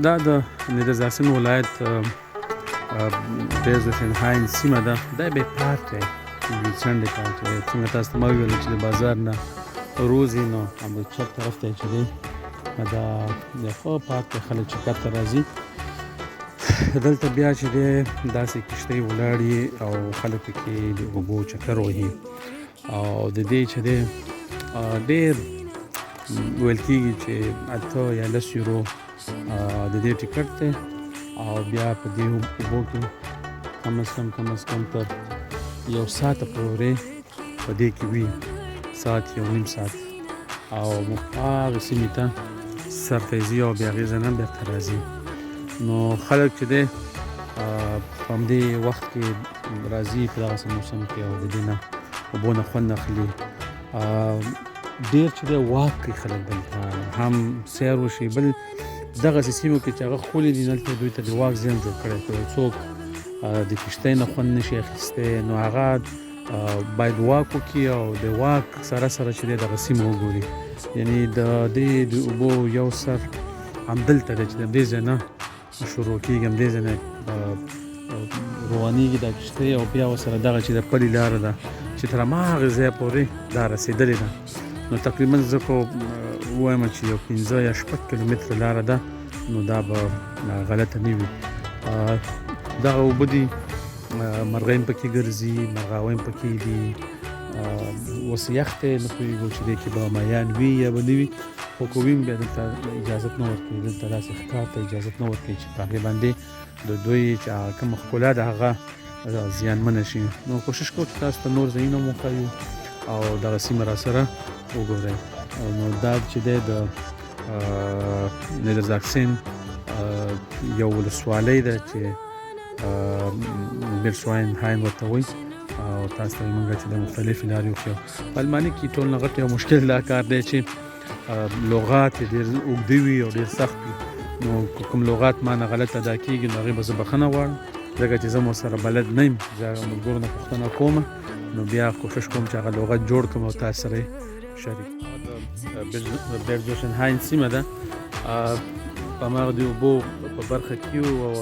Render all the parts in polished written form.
دا د نیدرزاسین ولایت بیرزوشنهاین سیمه ده. دا به پارک دی ویلسنډ کې چې څنګه تاسو ته ما ویل چې د بازار نه روزي نو هم چپ طرف ته چې دی دا یو ښه پارک دی، خلک چکر ته راځي. دلته بیا چې دی داسې کښتۍ ولاړې او خلک پکې د اوبو چکر وهي او د دې چې دی ډېر ویل کېږي چې 8 یا 10 یورو د دې ټیکټ دی او بیا په دې اوبو کې کم از کم تر یو ساعته پورې په دې کې وي، ساعت یو نیم ساعت او موږ هغې سیمې ته سر ته ځي او بیا هغې ځای نه بېرته راځي. نو خلک چې دی په همدې وخت کې راځي په دغسې موسم کې او د دې نه اوبو نه خوند اخلي. ډېر چې دی واک کوي خلک دلته هم سیر وشي. بل دغسې سیمو کې چې هغه ښکلي دي دلته دوی ته د واک ځای جوړ کړی. که یو څوک د کښتۍ نه خوند نشي اخیستی نو هغه باید واک وکړي او د واک سره چې دی دغه سیمه وګوري. یعنې د دې د اوبو یو سر همدلته دی چې د دې ځای نه شروع کېږي، همدې ځای نه روانېږي دا کښتۍ او بیا ورسره دغه چې د پلي لاره ده چې تر هماغې ځایه پورې دا رسېدلې ده. نو تقریبا زه خو ووایم چې یو 15 یا 6 کیلومتره لاره ده، نو دا به غلطه نه وي. دغه اوبه دي، مرغۍ هم پکې ګرځي، مرغاوۍ هم پکې دي. اوس یخ دی، نه پوهېږو چې دې کې به مایان وي یا به نه وي، خو که وي بیا دلته اجازت نه ورکوي، دلته داسې ښکار ته اجازت نه ورکوي چې په هغې باندې د دوی چې هغه کومه ښکلا ده هغه زیانمنه شي. نو کوشش کوو چې تاسو ته نور ځایونه هم وښایو او دغه سیمه راسره وګورئ. نو دا چې دی د نیدرزاکسن یو ولسوالۍ ده چې بیرزوشنهاین ورته وایي او تاسو ته موږ چې د مختلفې لارې وښیو. په الماني کې ټول نه غټ یو مشکل دا کار دی چې لغات یې ډېر اوږده وي او ډېر سخت وي. نو که کوم لغات ما نه غلط ادا کېږي نو هغې به زه بښنه غواړم، ځکه چې زه مو سره بلد نه یم. زه هغه ملګرو نه پوښتنه کوم نو بیا کوشش کوم چې هغه لغت جوړ کړم او تاسو سره یې شریک. د بیرزوشنهاین سیمه ده، په هماغه د اوبو په برخه کې یو او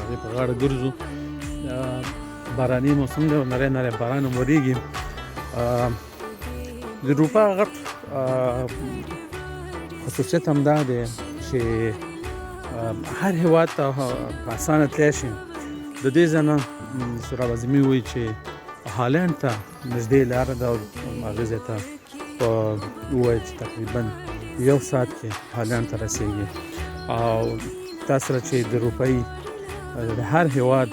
هغې په غاړه ګرځو. باراني موسم دی او نری باران هم ورېږي. د اروپا غټ خصوصیت هم دا دی چې هر هېواد ته په اسانه تللی شي. د دې ځای نه سهراب اعظمي وایي چې هالنډ ته نږدې لاره ده او هغې ځای ته ووایي چې تقریبا یو ساعت کې هالنډ ته رسېږي. او تاسو سره چې د اروپایي د هر هېواد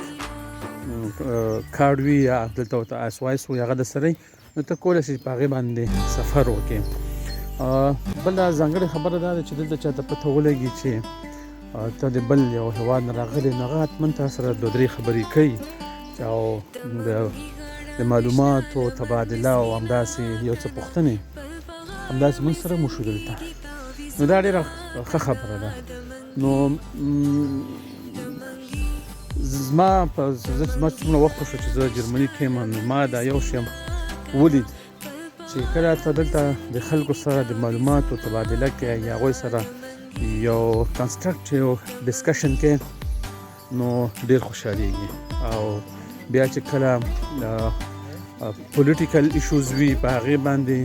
کارډ وي یا دلته ورته اس وایس وي هغه در سره نو ته کولی شې په هغې باندې سفر وکړې. بله ځانګړې خبره دا ده چې دلته چاته پته ولګي چې ته د بل یو هېواد نه راغلی نو هغه حتما تا سره 2-3 خبرې کوي او د معلوماتو تبادله او همداسې یو څه پوښتنې همداسې موږ سره وشو دلته. نو دا ډېره ښه خبره ده. نو زما څومره وخت وشو چې زه جرمني کې یم نو ما دا یو شی ولید چې کله ته دلته د خلکو سره د معلوماتو تبادله کې یا هغوی سره یو کنسټرکټیو ډسکشن کې نو ډېر خوشحالېږي. او بیا چې کله پولیټیکل ایشوز وي په هغې باندې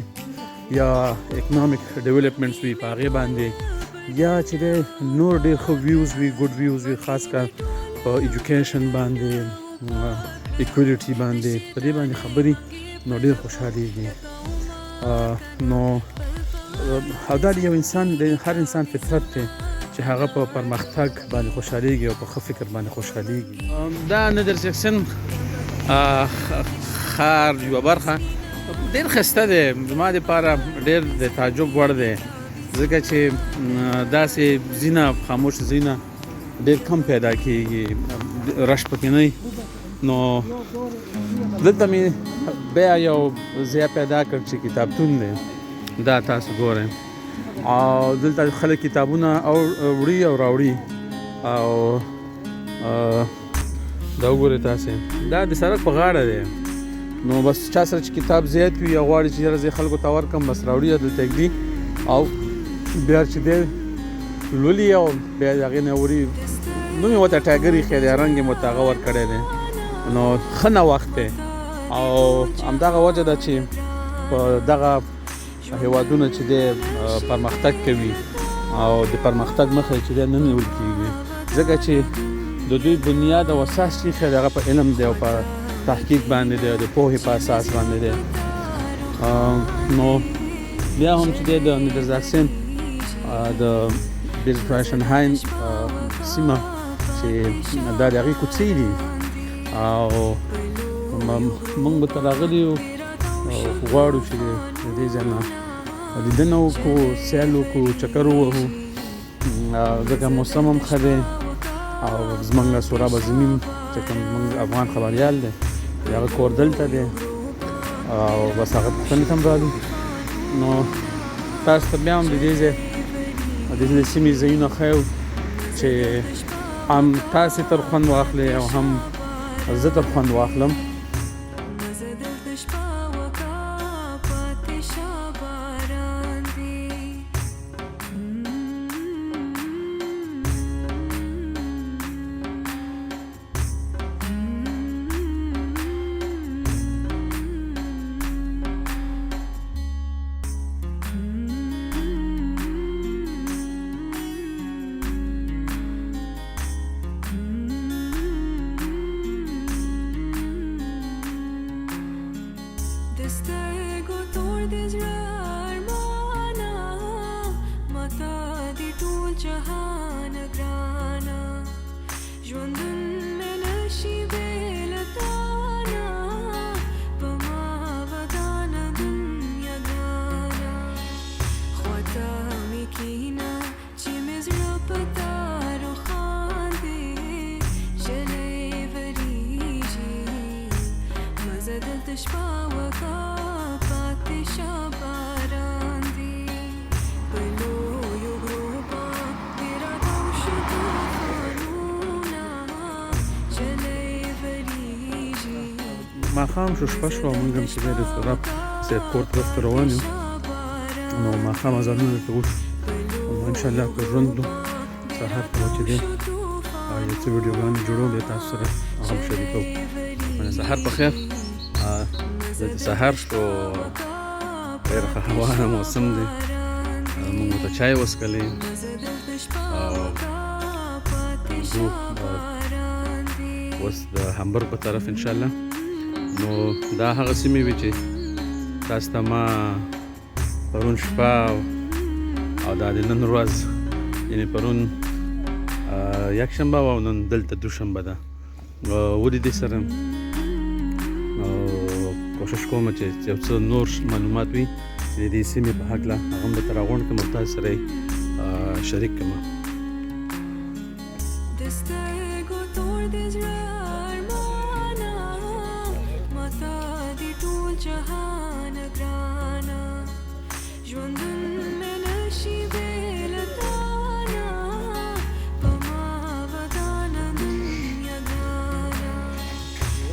یا اکنامک ډیولپمنټس وي په هغې باندې یا چې دی نور ډېر ښه ویوز وي ګډ ویوز وي خاص کر په ایجوکیشن باندې ایکولیټي باندې په دې باندې خبرې نو ډېر خوشحالېږي. نو او دا د یو انسان د هر انسان فطرت دی چې هغه په پرمختګ باندې خوشحالېږي او په ښه فکر باندې خوشحالېږي. دا نیدرزاکسن ښار یوه برخه ډېر ښایسته دی، زما دپاره ډېر د تعجب وړ دی ځکه چې داسې ځینه خاموش ځایونه ډېر کم پیدا کېږي، رش پکې نه وي. نو دلته مې بیا یو ځای پیدا کړ چې کتابتون دی، دا تاسو ګورئ او دلته خلک کتابونه وړي او راوړي او دا وګورئ تاسې دا د سړک په غاړه دی. نو بس چا سره چې کتاب زیات وي یا غواړي چې یاره زه خلکو ته ورکړم بس راوړي دلته ږدي او بیا چې دی شلولي او بیا د هغې نه وري نوم یې ورته ټایګر ایښی دی رنګ یې ورته هغه ورکړی دی نو ښه نوښت دی او همدغه وجه ده چې په دغه هېوادونه چې دی پرمختګ کوي او د پرمختګ مخه چې دی نه نیول کېږي ځکه چې د دوی بنیاد او اساس چې ایښی دی هغه په علم دی او په تحقیق باندې دی د پوهې په اساس باندې دی نو بیا هم چې دی د نیدرزاکسن د بیرزفرایشنهایم سیمه چې دا د هغې کوڅې دي او موږ به ته راغلي یو غواړو چې د دې ځای نه لیدنه وکړو سیل وکړو چکر ووهو ځکه موسم هم ښه دی او زموږ سورابه زمین چې کوم زموږ افغان خبریال دی هغه کور دلته دی او بس هغه پوښتنې ته هم رالو نو تاسو ته بیا هم د دې ځای د دې سیمې ځایونه ښیو چې هم تاسې تر خوند واخلئ او هم زه تر خوند واخلم جهان ګرانا ژوندون مې نشي بېلتانا په ما ودانه دنیا ګانا خواته مې کښېنه چې مې زړه په تا روښاندې ژلۍ ورېږي مزه دلته شپه وکړه پاتې شه باران دی په لویو غرو ماښام شو شپه شوه موږ هم چې دی د سوراب صاحب کور طرف ته روان یو نو ماښام اذانونه ورته وشو نو انشاءالله که ژوند لرو سهار ته به چې دی یو څه ویډیوګانې جوړو بیا تاسو سره هم شریکوو سهار په خیر دلته سهار شو ډېره ښه هواره موسم دی موږ ورته چای وڅښلې او ځو اوس د همبرګ په طرف انشاءالله نو دا هغه سیمې وې چې تاسو ته ما پرون شپه او دا د نن ورځ یعنې پرون یکشنبه وه او نن دلته دوشنبه ده ولیدې سره کوشش کوم چې یو څه نور معلومات وي چې د دې سیمې په هکله هغه هم درته راغونډ کړم او تاسو سره یې شریک کړم جهان ګرانا ژوندون مې نشي بېلتانا په ما ودانه دنیا ګانا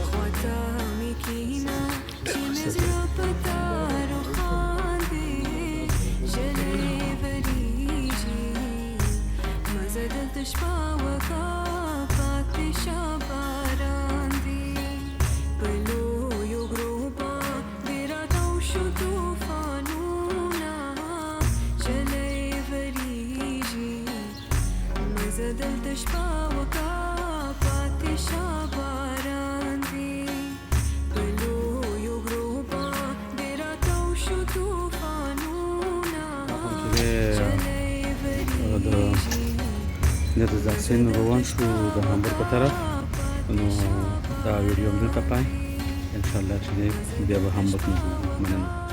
خواته مې کښېنه چې مې زړه په تا روښاندې ژلۍ ورېږي مزه دلته شپه وکړه پاتې شه باران دی په لویو غرو دلته شپه وکړه پاتې شه باران دی په لویو غرو باندې راتاو شو طوفانونه د نیدرزاکسن روان شو د همبرګ په طرف نو دا ویډیو هم دلته پای انشاءالله چې بیا به همبرګ نه ځو مننه